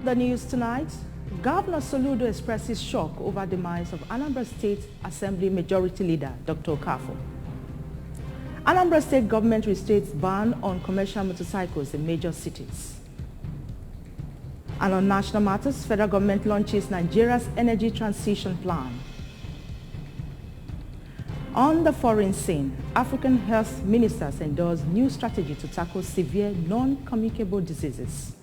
The news tonight, Governor Soludo expresses shock over demise of Anambra State Assembly Majority Leader Dr. Okafor. Anambra State government restates ban on commercial motorcycles in major cities. And on national matters, federal government launches Nigeria's energy transition plan. On the foreign scene, African health ministers endorse new strategy to tackle severe non-communicable diseases.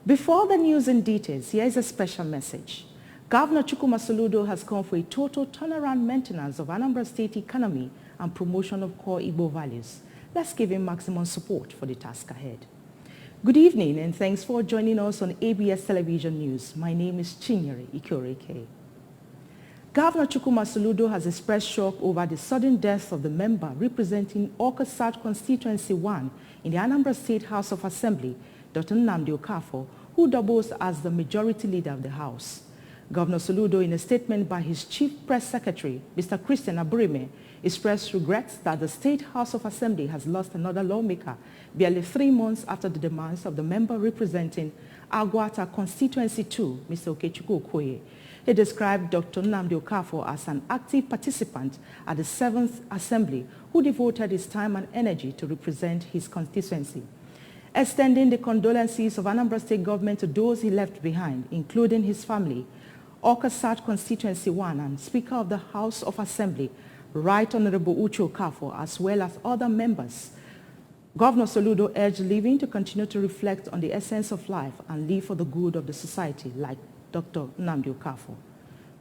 Before the news in details, here is a special message. Governor Chukwuma Soludo has called for a total turnaround maintenance of Anambra State economy and promotion of core Igbo values. Let's give him maximum support for the task ahead. Good evening and thanks for joining us on ABS Television News. My name is Chinyere Ikoreke. Governor Chukwuma Soludo has expressed shock over the sudden death of the member representing Awka South Constituency 1 in the Anambra State House of Assembly, Dr. Nnamdi Okafor, who doubles as the majority leader of the House. Governor Soludo, in a statement by his chief press secretary, Mr. Christian Aburime, expressed regrets that the State House of Assembly has lost another lawmaker barely 3 months after the demise of the member representing Agwata Constituency 2, Mr. Okechukwu Okoye. He described Dr. Nnamdi Okafor as an active participant at the 7th Assembly who devoted his time and energy to represent his constituency. Extending the condolences of Anambra State government to those he left behind, including his family, Awka South Constituency 1 and Speaker of the House of Assembly, Right Honorable Uche Okafor, as well as other members. Governor Soludo urged living to continue to reflect on the essence of life and live for the good of the society, like Dr. Nnamdi Okafor.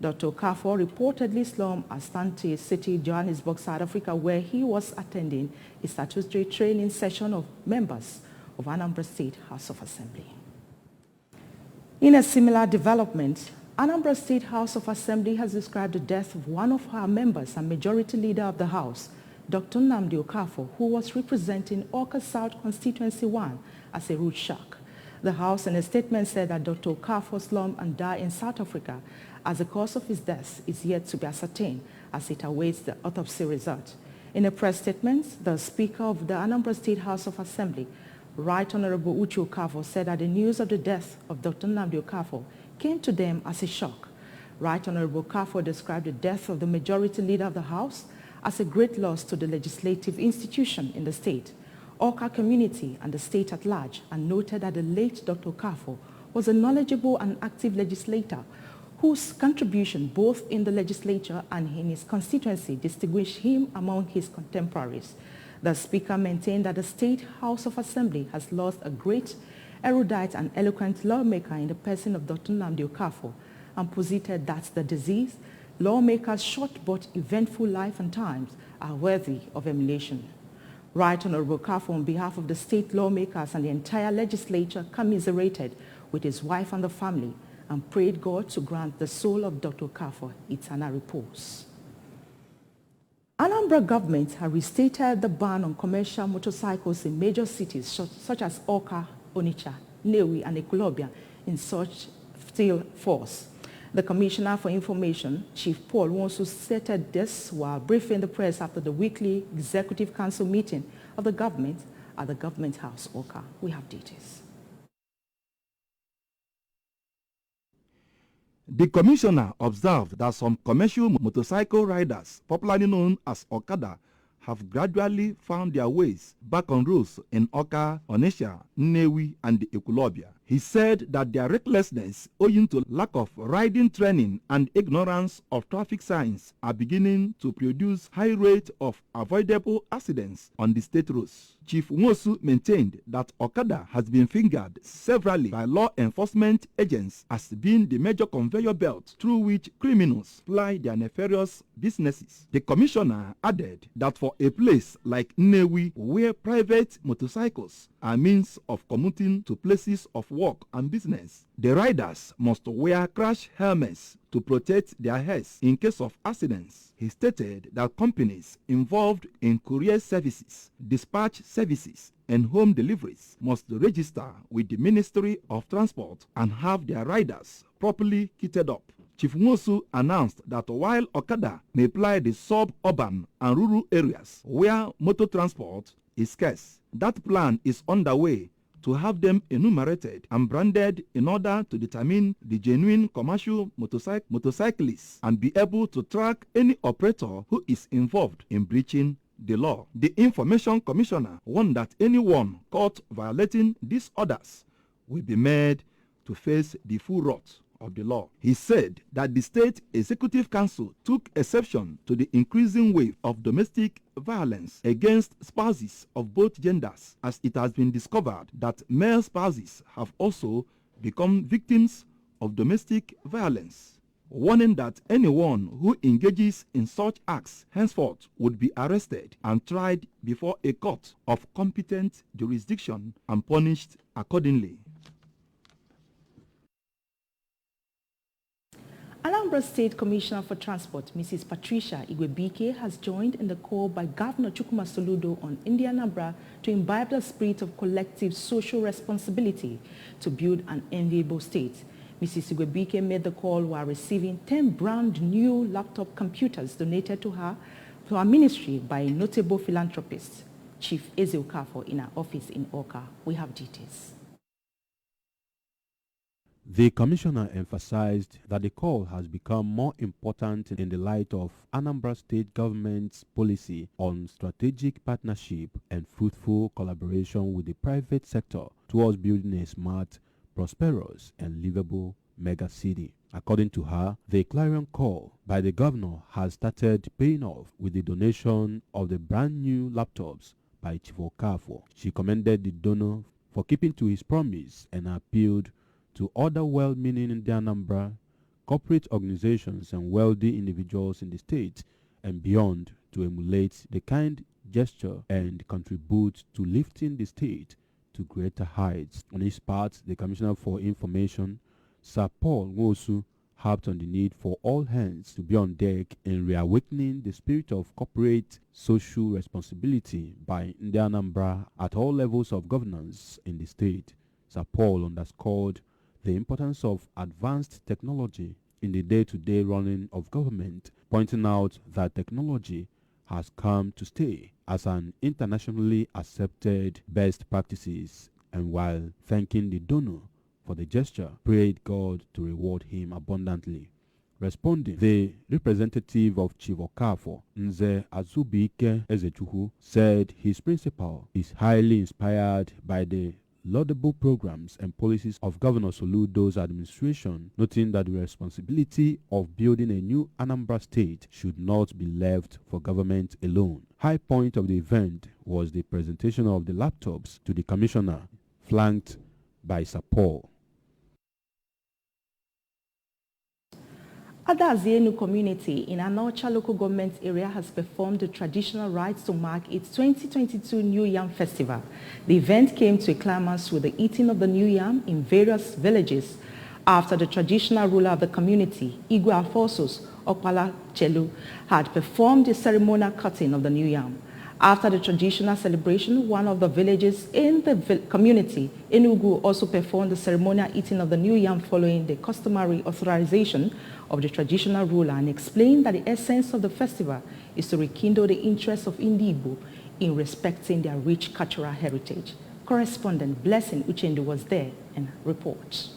Dr. Okafor reportedly slumped at Asante City, Johannesburg, South Africa, where he was attending a statutory training session of members of Anambra State House of Assembly. In a similar development, Anambra State House of Assembly has described the death of one of her members and majority leader of the House, Dr. Nnamdi Okafor, who was representing Awka South Constituency 1 as a road shock. The House in a statement said that Dr. Okafor slumped and died in South Africa as the cause of his death is yet to be ascertained as it awaits the autopsy result. In a press statement, the Speaker of the Anambra State House of Assembly, Right Honorable Uche Okafor, said that the news of the death of Dr. Nnamdi Okafor came to them as a shock. Right Honorable Okafor described the death of the majority leader of the House as a great loss to the legislative institution in the state, Awka community and the state at large, and noted that the late Dr. Okafor was a knowledgeable and active legislator whose contribution both in the legislature and in his constituency distinguished him among his contemporaries. The Speaker maintained that the State House of Assembly has lost a great, erudite and eloquent lawmaker in the person of Dr. Nnamdi Okafor, and posited that the deceased lawmaker's short but eventful life and times are worthy of emulation. Right Honorable Okafor, on behalf of the state lawmakers and the entire legislature, commiserated with his wife and the family and prayed God to grant the soul of Dr. Okafor eternal repose. Anambra government has restated the ban on commercial motorcycles in major cities such as Awka, Onitsha, Nnewi, and Ekulobia in such still force. The Commissioner for Information, Chief Paul Nwosu, stated this while briefing the press after the weekly Executive Council meeting of the government at the Government House, Awka. We have details. The commissioner observed that some commercial motorcycle riders, popularly known as Okada, have gradually found their ways back on roads in Awka, Onitsha, Nnewi, and Ekulobia. He said that their recklessness, owing to lack of riding training and ignorance of traffic signs, are beginning to produce high rate of avoidable accidents on the state roads. Chief Nwosu maintained that Okada has been fingered severally by law enforcement agents as being the major conveyor belt through which criminals ply their nefarious businesses. The commissioner added that for a place like Nnewi, where private motorcycles are means of commuting to places of work and business, the riders must wear crash helmets to protect their heads in case of accidents. He stated that companies involved in courier services, dispatch services, and home deliveries must register with the Ministry of Transport and have their riders properly kitted up. Chief Nwosu announced that while Okada may ply the suburban and rural areas where motor transport is scarce, that plan is underway to have them enumerated and branded in order to determine the genuine commercial motorcyclists and be able to track any operator who is involved in breaching the law. The Information Commissioner warned that anyone caught violating these orders will be made to face the full wrath of the law. He said that the State Executive Council took exception to the increasing wave of domestic violence against spouses of both genders, as it has been discovered that male spouses have also become victims of domestic violence, warning that anyone who engages in such acts henceforth would be arrested and tried before a court of competent jurisdiction and punished accordingly. Anambra State Commissioner for Transport, Mrs. Patricia Igwebike, has joined in the call by Governor Chukwuma Soludo on Anambra to imbibe the spirit of collective social responsibility to build an enviable state. Mrs. Igwebike made the call while receiving 10 brand new laptop computers donated to her ministry by a notable philanthropist, Chief Eze Okafor, in her office in Awka. We have details. The commissioner emphasized that the call has become more important in the light of Anambra State government's policy on strategic partnership and fruitful collaboration with the private sector towards building a smart, prosperous, and livable mega city. According to her, the clarion call by the governor has started paying off with the donation of the brand new laptops by Chief Okafor. She commended the donor for keeping to his promise and appealed to other well-meaning Anambra corporate organizations and wealthy individuals in the state and beyond to emulate the kind gesture and contribute to lifting the state to greater heights. On his part, the Commissioner for Information, Sir Paul Nwosu, harped on the need for all hands to be on deck in reawakening the spirit of corporate social responsibility by Anambra at all levels of governance in the state. Sir Paul underscored the importance of advanced technology in the day-to-day running of government, pointing out that technology has come to stay as an internationally accepted best practices, and while thanking the donor for the gesture, prayed God to reward him abundantly. Responding, the representative of Chief Okafor, Nze Azubike Ezechuhu, said his principal is highly inspired by the laudable programs and policies of Governor Soludo's administration, noting that the responsibility of building a new Anambra state should not be left for government alone. High point of the event was the presentation of the laptops to the commissioner, flanked by Sir Paul. Adazienu community in Anocha local government area has performed the traditional rites to mark its 2022 New Yam Festival. The event came to a climax with the eating of the New Yam in various villages after the traditional ruler of the community, Igwe Alphonsus Okpala Chelu, had performed the ceremonial cutting of the New Yam. After the traditional celebration, one of the villages in the community, Enugu, also performed the ceremonial eating of the New Yam following the customary authorization of the traditional ruler, and explained that the essence of the festival is to rekindle the interest of Ndi-Igbo in respecting their rich cultural heritage. Correspondent Blessing Uchendu was there and reports.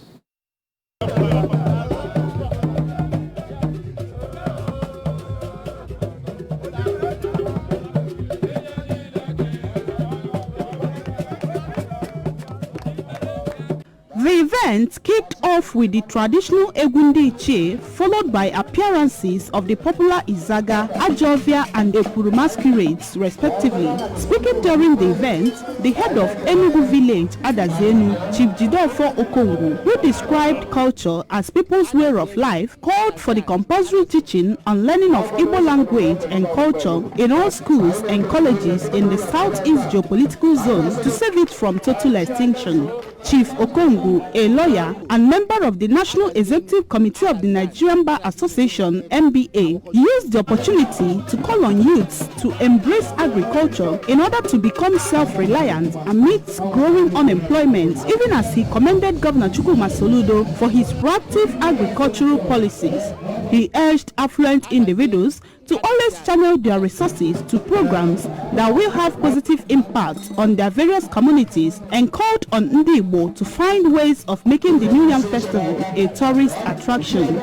The event kicked off with the traditional Egundi Ichie, followed by appearances of the popular Izaga, Ajovia and Ekuru masquerades, respectively. Speaking during the event, the head of Enugu village, Adazenu, Chief Jidofo Okongu, who described culture as people's way of life, called for the compulsory teaching and learning of Igbo language and culture in all schools and colleges in the Southeast geopolitical zone to save it from total extinction. Chief Okongu, a lawyer and member of the National Executive Committee of the Nigerian Bar Association, NBA, used the opportunity to call on youths to embrace agriculture in order to become self-reliant amidst growing unemployment, even as he commended Governor Chukwuma Soludo for his proactive agricultural policies. He urged affluent individuals to always channel their resources to programs that will have positive impact on their various communities, and called on Ndi Igbo to find ways of making the New Yam Festival a tourist attraction.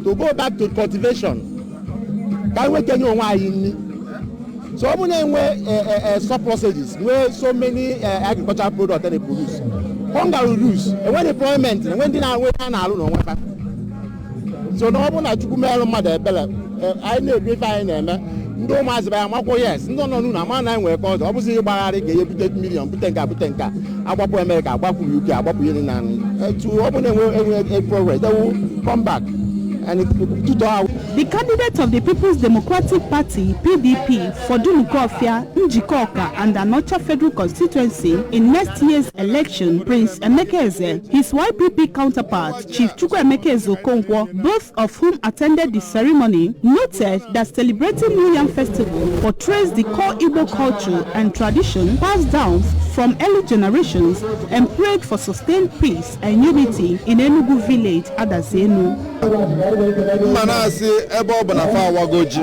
To go back to cultivation, so many surpluses, where so many agricultural products that they produce. Hunger will lose, and when employment, and when dinner, so no one has to go mother, I know if I am no mass by Mako, yes, no, man, I will cause obviously about 8 million, Putenka, Abapo America, Abapo UK, Abapo Union, to open a progress, they will come back. The candidate of the People's Democratic Party, PDP, for Dunukofia, Njikoka, and Anocha Federal Constituency in next year's election, Prince Emeka, his YPP counterpart, Chief Chukwuemeka Okonkwo, both of whom attended the ceremony, noted that celebrating New Yam Festival portrays the core Igbo culture and tradition passed down from early generations and prayed for sustained peace and unity in Enugu village, Adazenu. Mmanasị ebe ọ bụ na fa awagoji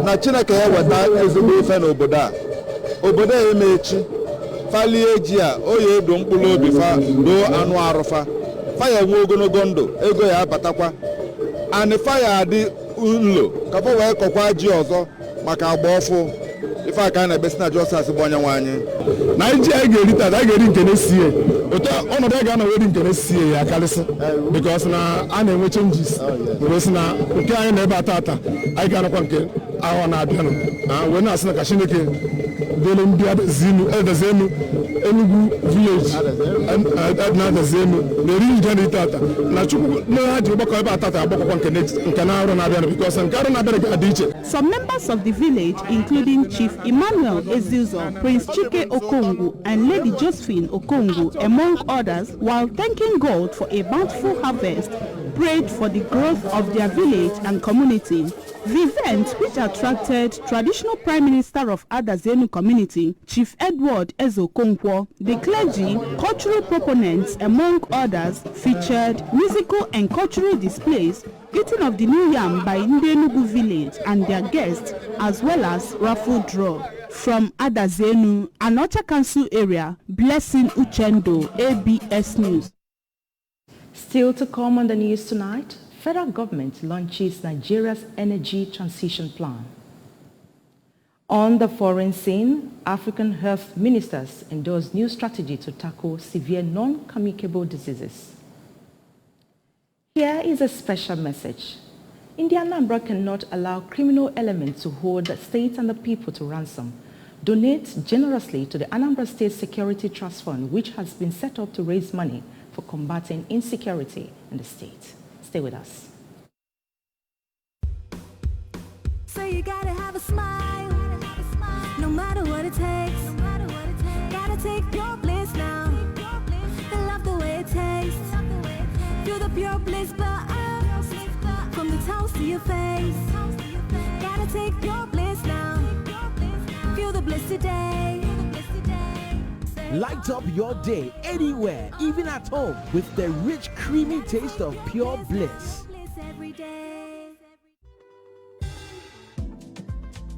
na Chineke ya weta ezigbo ife n'obodo a emechi falie ji a oye edo mkpụrụ obi fa doo anụ arụfa fa ya nwe ogologo ndụ ego ya abatakwa anị fa ya adị nlo ka fa wee kọkwa ji ọzọ maka agba ọfụ ife aka na-ebesi na Josas bụ onye nwanyị na iji a ga-erite a ga-eri nke na-esie otu ọnọdụ a ga-anọweri nke na-esie ya karịsị because na a na-enwe changes wee sị na nke anyị na ebe atata anyị ga-anọkwa nke ahụ na-abịanụ wee na-asị na ka Chineke dele ndị Adazenu Enugu village na-Adazenu na-eri nje na itata na Chukwu na ha ji gbakọ ebe atata agbakọkwa nke na-arụ na-abịanụ because nke arụ na-abịanụ ga-adị iche. Some members of the village, including Chief Emmanuel Eziuzo, Prince Chike Okongu, and Lady Josephine Okongu, among others, while thanking God for a bountiful harvest, prayed for the growth of their village and community. The event, which attracted traditional Prime Minister of Adazenu community, Chief Edward Ezokonkwo, the clergy, cultural proponents, among others, featured musical and cultural displays, eating of the New Yam by Ndenugu village and their guests, as well as raffle draw. From Adazenu, Anocha Council area, Blessing Uchendo, ABS News. Still to come on the news tonight, federal government launches Nigeria's energy transition plan. On the foreign scene, African health ministers endorse new strategy to tackle severe non-communicable diseases. Here is a special message. India Anambra cannot allow criminal elements to hold the state and the people to ransom. Donate generously to the Anambra State Security Trust Fund, which has been set up to raise money for combating insecurity in the state. Stay with us. So you gotta have a smile, no matter what it takes. Gotta take your bliss now. I love the way it tastes. Feel the pure bliss burst from the toes to your face. Gotta take your bliss now. Feel the bliss today. Light up your day anywhere, even at home, with the rich, creamy taste of pure bliss.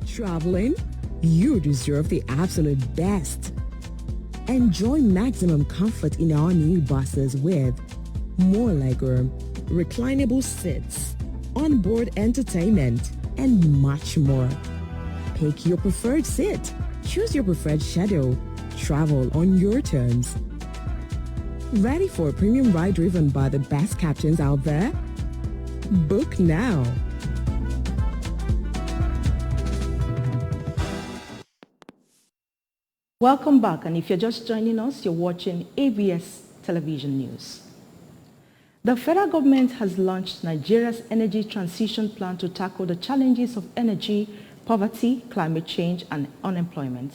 Traveling? You deserve the absolute best. Enjoy maximum comfort in our new buses with more legroom, reclinable seats, onboard entertainment, and much more. Pick your preferred seat. Choose your preferred schedule. Travel on your terms. Ready for a premium ride driven by the best captains out there? Book now. Welcome back, and if you're just joining us, you're watching ABS Television News. The federal government has launched Nigeria's energy transition plan to tackle the challenges of energy, poverty, climate change, and unemployment.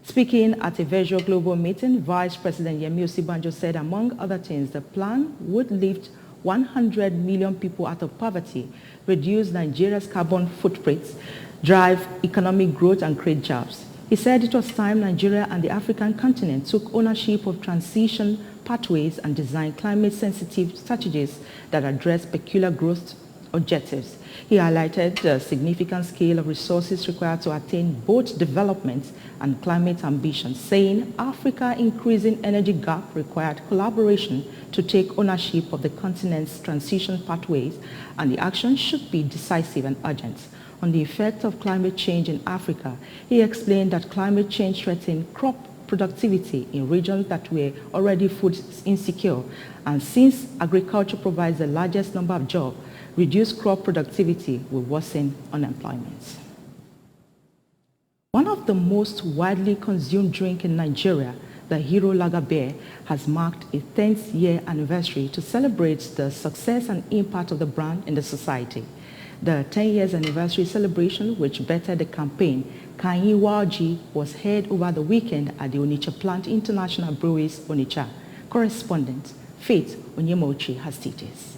Speaking at a virtual global meeting, Vice President Yemi Osibanjo said, among other things, the plan would lift 100 million people out of poverty, reduce Nigeria's carbon footprint, drive economic growth, and create jobs. He said it was time Nigeria and the African continent took ownership of transition pathways and designed climate-sensitive strategies that address peculiar growth objectives. He highlighted the significant scale of resources required to attain both development and climate ambitions, saying Africa's increasing energy gap required collaboration to take ownership of the continent's transition pathways, and the action should be decisive and urgent. On the effect of climate change in Africa, he explained that climate change threatened crop productivity in regions that were already food insecure, and since agriculture provides the largest number of jobs, reduced crop productivity will worsen unemployment. One of the most widely consumed drinks in Nigeria, the Hero Lager beer, has marked a 10th year anniversary to celebrate the success and impact of the brand in the society. The 10 years anniversary celebration, which bettered the campaign Kanyi Waji, was held over the weekend at the Onitsha Plant International Breweries, Onitsha. Correspondent Faith Onyemochi has details.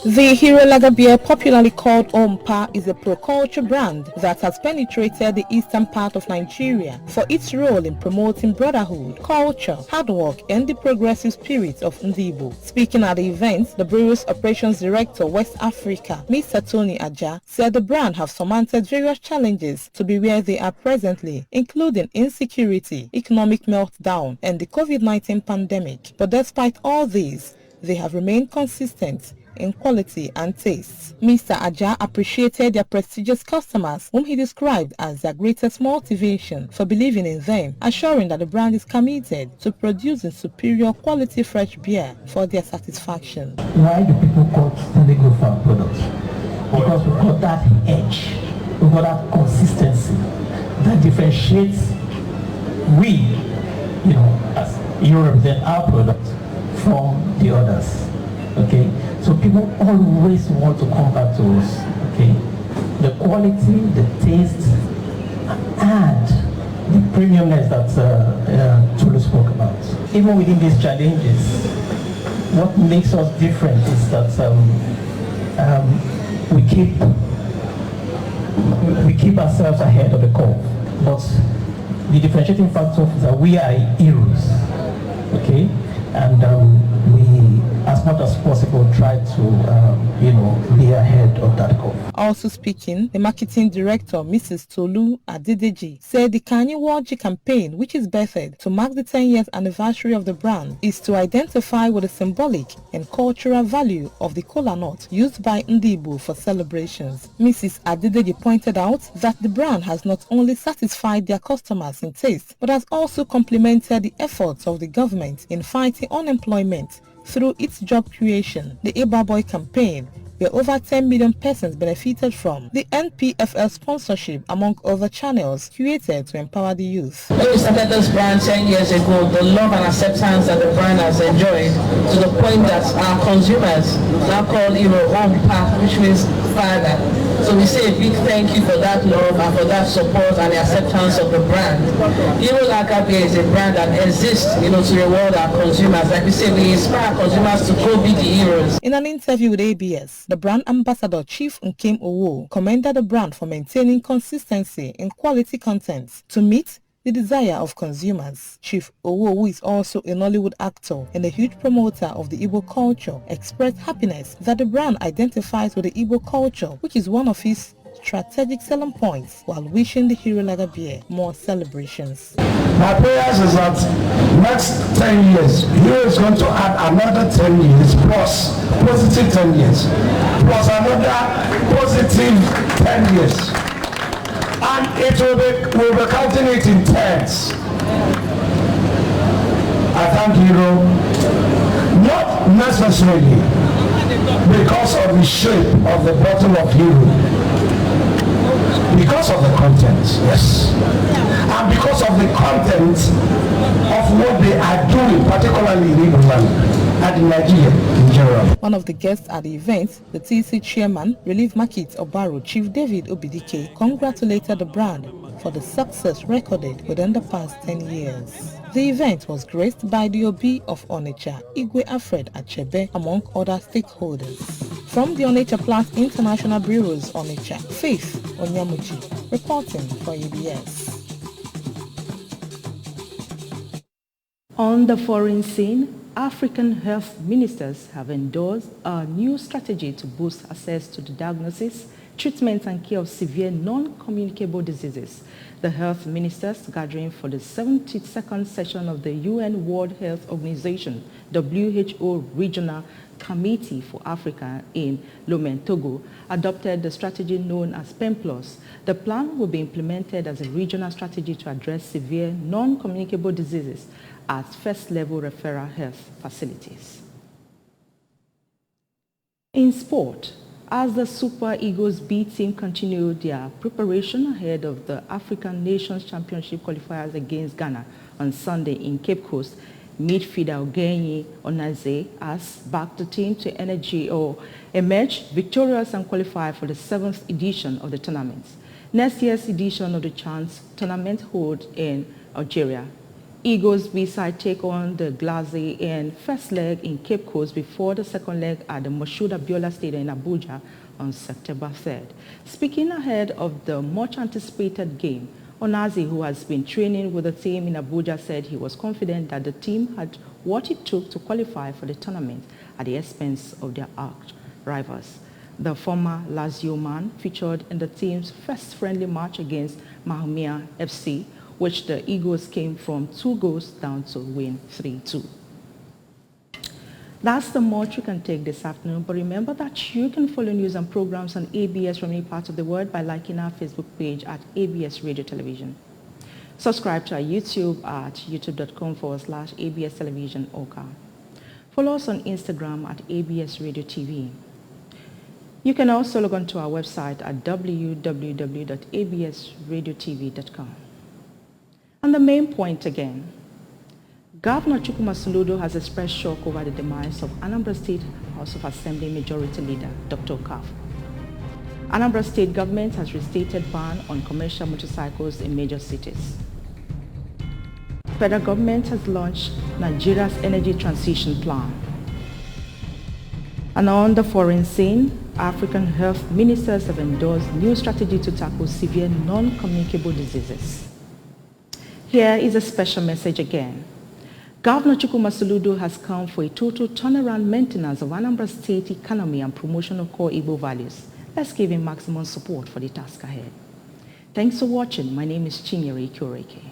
The Hero Lager beer, popularly called Ompa, is a pro-culture brand that has penetrated the eastern part of Nigeria for its role in promoting brotherhood, culture, hard work, and the progressive spirit of Ndibo. Speaking at the event, the brewery's operations director, West Africa, Mr. Tony Aja, said the brand have surmounted various challenges to be where they are presently, including insecurity, economic meltdown, and the COVID-19 pandemic. But despite all these, they have remained consistent in quality and taste. Mr. Aja appreciated their prestigious customers, whom he described as their greatest motivation for believing in them, assuring that the brand is committed to producing superior quality fresh beer for their satisfaction. Why do people constantly go for our products? Because we've got that edge, we've got that consistency that differentiates we, as you represent our product from the others. Okay, so people always want to come back to us. Okay, the quality, the taste, and the premiumness that Tulu spoke about. Even within these challenges, what makes us different is that we keep ourselves ahead of the curve. But the differentiating factor is that we are heroes. Okay, and we, as much as possible, try to, be ahead of that curve. Also speaking, the marketing director, Mrs. Tolu Adedeji, said the Kanyi Waji campaign, which is birthed to mark the 10 years anniversary of the brand, is to identify with the symbolic and cultural value of the kola nut used by Ndibo for celebrations. Mrs. Adedeji pointed out that the brand has not only satisfied their customers in taste, but has also complemented the efforts of the government in fighting unemployment through its job creation. The Eba Boy campaign, where over 10 million persons benefited from the NPFL sponsorship, among other channels created to empower the youth. When we started this brand 10 years ago, the love and acceptance that the brand has enjoyed, to the point that our consumers now call Ompa, which means father. So we say a big thank you for that love and for that support and the acceptance of the brand. Hero Lager beer is a brand that exists, to reward our consumers. Like we say, we inspire consumers to go be the heroes. In an interview with ABS, the brand ambassador, Chief Nkem Owo, commended the brand for maintaining consistency in quality content to meet the desire of consumers. Chief Owo, who is also a Nollywood actor and a huge promoter of the Igbo culture, expressed happiness that the brand identifies with the Igbo culture, which is one of his strategic selling points, while wishing the Hero Lager beer more celebrations. My prayers is that next 10 years, Hero is going to add another 10 years plus positive 10 years, plus another positive 10 years. And we'll be counting it in tens. I thank Hero, not necessarily because of the shape of the bottle of Hero, because of the content, yes, and because of the content of what they are doing, particularly in Igbo land and in Nigeria in general. One of the guests at the event, the TC chairman, Relief Market Obaro, Chief David Obidike, congratulated the brand for the success recorded within the past 10 years. The event was graced by the Obi of Onitsha, Igwe Alfred Achebe, among other stakeholders. From the Onitsha Plant International Breweries, Onitsha, Faith Onyemochi, reporting for ABS. On the foreign scene, African health ministers have endorsed a new strategy to boost access to the diagnosis, treatment and care of severe non-communicable diseases. The health ministers gathering for the 72nd session of the UN World Health Organization WHO Regional Committee for Africa in Lomé, Togo, adopted the strategy known as PEMPLUS. The plan will be implemented as a regional strategy to address severe non-communicable diseases at first-level referral health facilities. In sport, as the Super Eagles B team continued their preparation ahead of the African Nations Championship qualifiers against Ghana on Sunday in Cape Coast, midfielder Ogenyi Onaze has backed the team to emerge victorious and qualify for the 7th edition of the tournament. Next year's edition of the Chance tournament held in Algeria. Eagles B-side take on the Glaze in first leg in Cape Coast before the second leg at the Moshood Abiola Stadium in Abuja on September 3rd. Speaking ahead of the much-anticipated game, Onaze, who has been training with the team in Abuja, said he was confident that the team had what it took to qualify for the tournament at the expense of their arch rivals. The former Lazio man featured in the team's first friendly match against Mahomia FC, which the Eagles came from 2 goals down to win 3-2. That's the much you can take this afternoon, but remember that you can follow news and programs on ABS from any part of the world by liking our Facebook page at ABS Radio Television. Subscribe to our YouTube at youtube.com/ABS Television Oka. Follow us on Instagram at ABS Radio TV. You can also log on to our website at www.absradiotv.com. And the main point again, Governor Chukwuma Soludo has expressed shock over the demise of Anambra State House of Assembly Majority Leader Dr. Okafor. Anambra State government has restated ban on commercial motorcycles in major cities. Federal government has launched Nigeria's energy transition plan. And on the foreign scene, African health ministers have endorsed new strategy to tackle severe non-communicable diseases. Here is a special message again. Governor Chukwuma Soludo has come for a total turnaround maintenance of Anambra State economy and promotion of core Igbo values. Let's give him maximum support for the task ahead. Thanks for watching. My name is Chinyere Ikoreke.